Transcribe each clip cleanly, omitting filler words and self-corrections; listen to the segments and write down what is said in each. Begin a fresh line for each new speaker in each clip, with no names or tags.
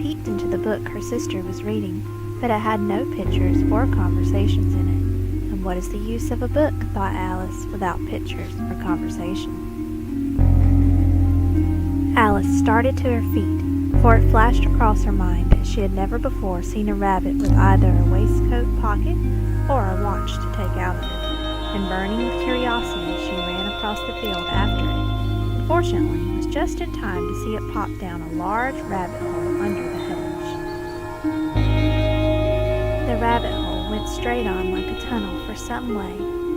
peeked into the book her sister was reading, but it had no pictures or conversations in it. And what is the use of a book, thought Alice, without pictures or conversation? Alice started to her feet, for it flashed across her mind that she had never before seen a rabbit with either a waistcoat pocket or a watch to take out of it. And burning with curiosity, she ran across the field after it, and fortunately was just in time to see it pop down a large rabbit hole under the hedge. The rabbit hole went straight on like a tunnel for some way,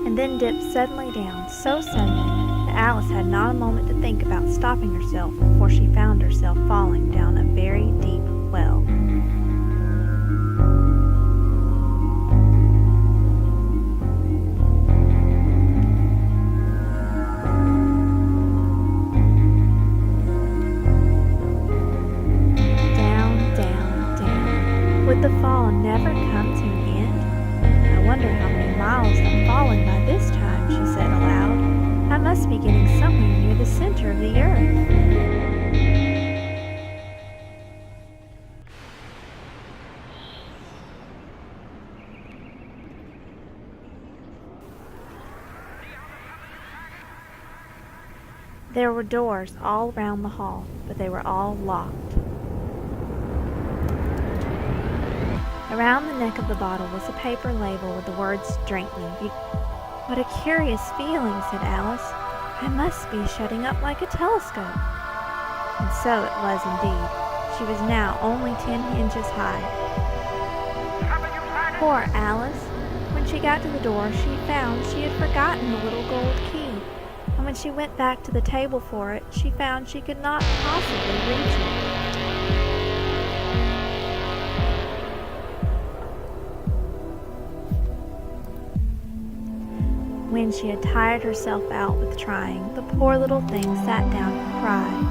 and then dipped suddenly down, so suddenly that Alice had not a moment to think about stopping herself before she found herself falling down a very deep well. Down, down, down. Would the fall never come to an end? I wonder how many miles I've fallen by this time, she said aloud. I must be getting somewhere near the center of the earth. There were doors all round the hall, but they were all locked. Around the neck of the bottle was a paper label with the words, "Drink me." What a curious feeling, said Alice. I must be shutting up like a telescope. And so it was indeed. She was now only 10 inches high. Poor Alice! When she got to the door, she found she had forgotten the little gold key. And when she went back to the table for it, she found she could not possibly reach it. When she had tired herself out with trying, the poor little thing sat down and cried.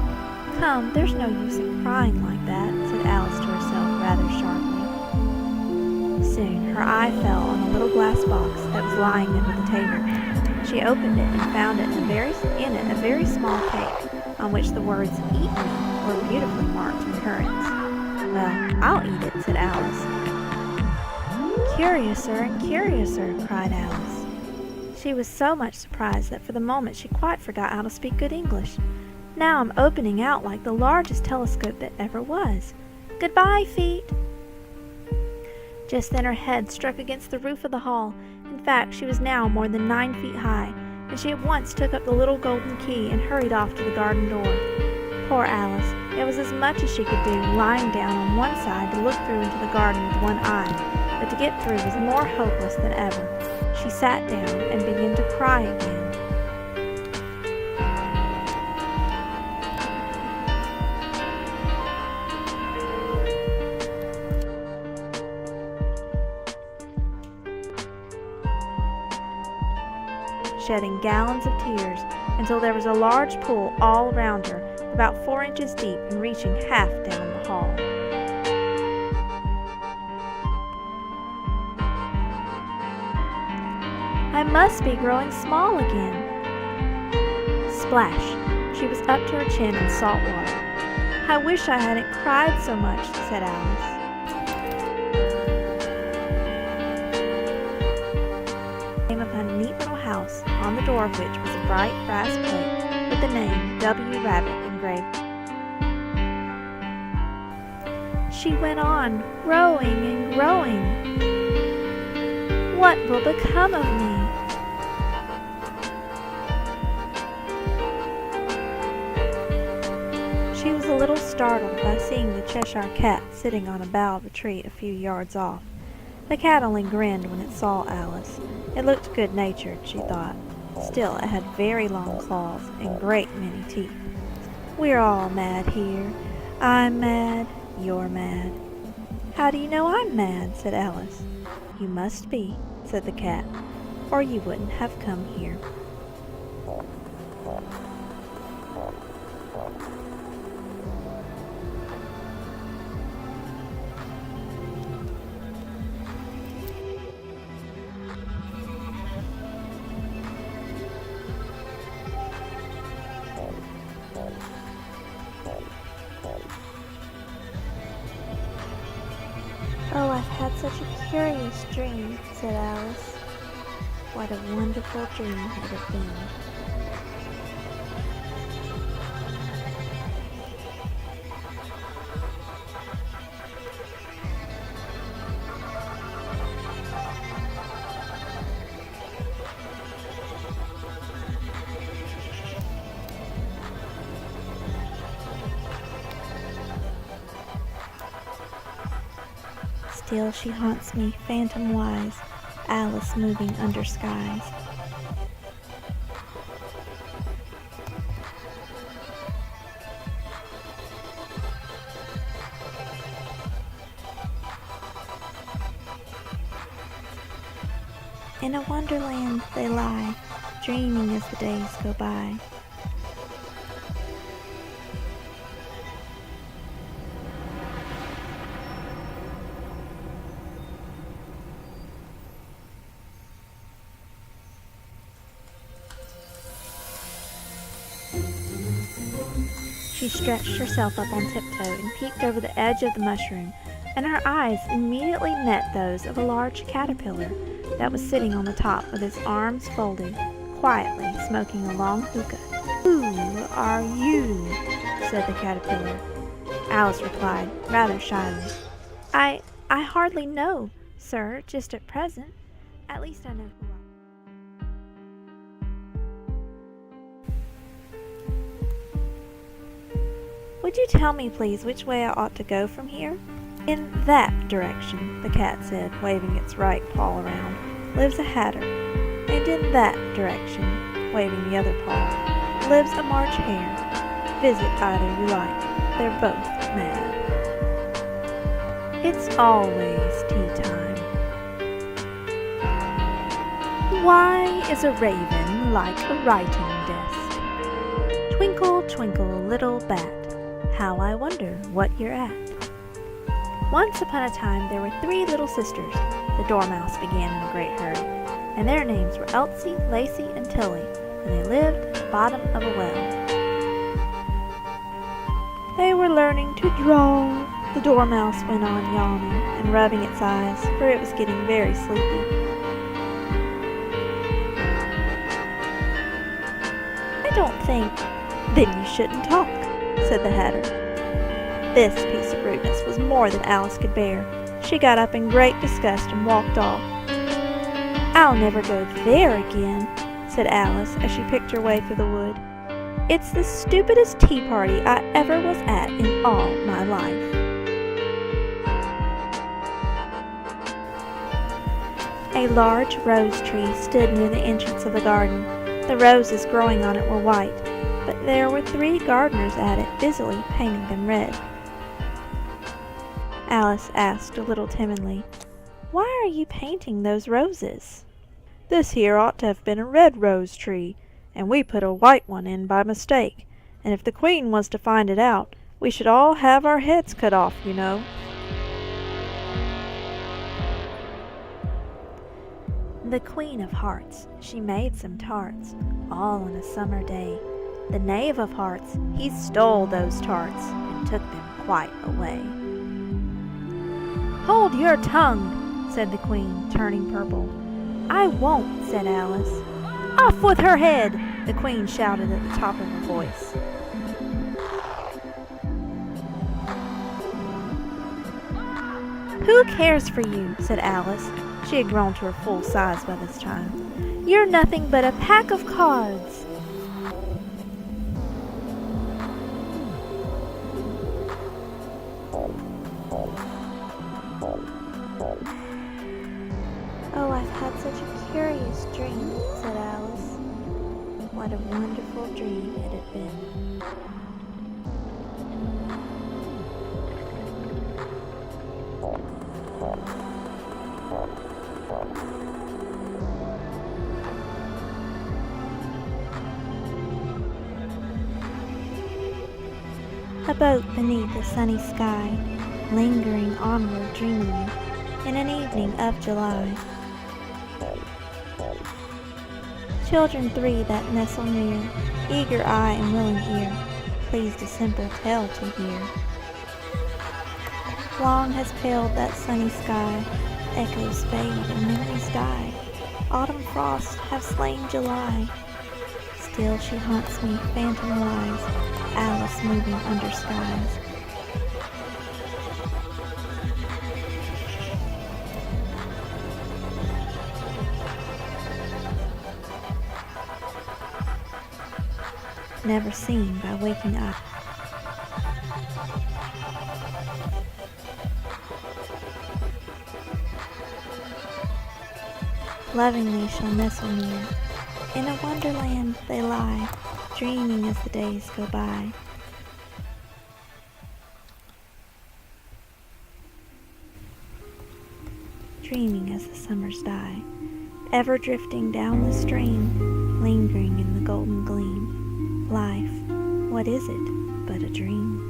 Come, there's no use in crying like that, said Alice to herself rather sharply. Soon her eye fell on a little glass box that was lying under the table. She opened it and found in it a very small cake, on which the words, "Eat me," were beautifully marked in currants. Well, I'll eat it, said Alice. Curiouser and curiouser, cried Alice. She was so much surprised that for the moment she quite forgot how to speak good English. Now I'm opening out like the largest telescope that ever was. Goodbye, feet! Just then her head struck against the roof of the hall. In fact, she was now more than 9 feet high, and she at once took up the little golden key and hurried off to the garden door. Poor Alice! It was as much as she could do, lying down on one side to look through into the garden with one eye, but to get through was more hopeless than ever. She sat down and began to cry again. Shedding gallons of tears until there was a large pool all round her, about 4 inches deep and reaching half down the hall. I must be growing small again. Splash! She was up to her chin in salt water. I wish I hadn't cried so much, said Alice. Came upon a neat little house, on the door of which was a bright brass plate with the name W. Rabbit engraved. She went on, growing and growing. What will become of me? She was a little startled by seeing the Cheshire cat sitting on a bough of a tree a few yards off. The cat only grinned when it saw Alice. It looked good-natured, she thought. Still, it had very long claws and great many teeth. We're all mad here. I'm mad. You're mad. How do you know I'm mad? Said Alice. You must be, said the cat, or you wouldn't have come here. such a curious dream, said Alice. What a wonderful dream it had been. Still she haunts me, phantom-wise, Alice moving under skies. In a wonderland they lie, dreaming as the days go by. She stretched herself up on tiptoe and peeked over the edge of the mushroom, and her eyes immediately met those of a large caterpillar that was sitting on the top with his arms folded, quietly smoking a long hookah. "Who are you?" said the caterpillar. Alice replied, rather shyly, I hardly know, sir, just at present. At least I know who I am." "Would you tell me, please, which way I ought to go from here?" "In that direction," the cat said, waving its right paw around, "lives a hatter. And in that direction," waving the other paw, "lives a March hare. Visit either you like. They're both mad. It's always tea time. Why is a raven like a writing desk? Twinkle, twinkle, little bat, how I wonder what you're at." Once upon a time there were 3 little sisters, the Dormouse began in a great hurry, and their names were Elsie, Lacey, and Tilly, and they lived at the bottom of a well. They were learning to draw, the Dormouse went on, yawning and rubbing its eyes, for it was getting very sleepy. "I don't think." "Then you shouldn't talk," said the Hatter. This piece of rudeness was more than Alice could bear. She got up in great disgust and walked off. "I'll never go there again," said Alice as she picked her way through the wood. "It's the stupidest tea party I ever was at in all my life." A large rose tree stood near the entrance of the garden. The roses growing on it were white, but there were 3 gardeners at it busily painting them red. Alice asked a little timidly, "Why are you painting those roses?" "This here ought to have been a red rose tree, and we put a white one in by mistake, and if the Queen was to find it out, we should all have our heads cut off, you know." The Queen of Hearts, she made some tarts, all on a summer day. The Knave of Hearts, he stole those tarts and took them quite away. "Hold your tongue," said the Queen, turning purple. "I won't," said Alice. "Off with her head!" the Queen shouted at the top of her voice. "Who cares for you?" said Alice. She had grown to her full size by this time. "You're nothing but a pack of cards." "Oh, I've had such a curious dream," said Alice. What a wonderful dream it had been. A boat beneath a sunny sky, lingering onward dreamily, in an evening of July. Children 3 that nestle near, eager eye and willing ear, pleased a simple tale to hear. Long has paled that sunny sky, Echoes fade and memories die. Autumn frosts have slain July. Still she haunts me, phantom-wise, Alice moving under skies. Never seen by waking eye. Lovingly shall nestle near. In a wonderland they lie, dreaming as the days go by. Dreaming as the summers die, ever drifting down the stream, lingering in the golden gleam. Life, what is it but a dream?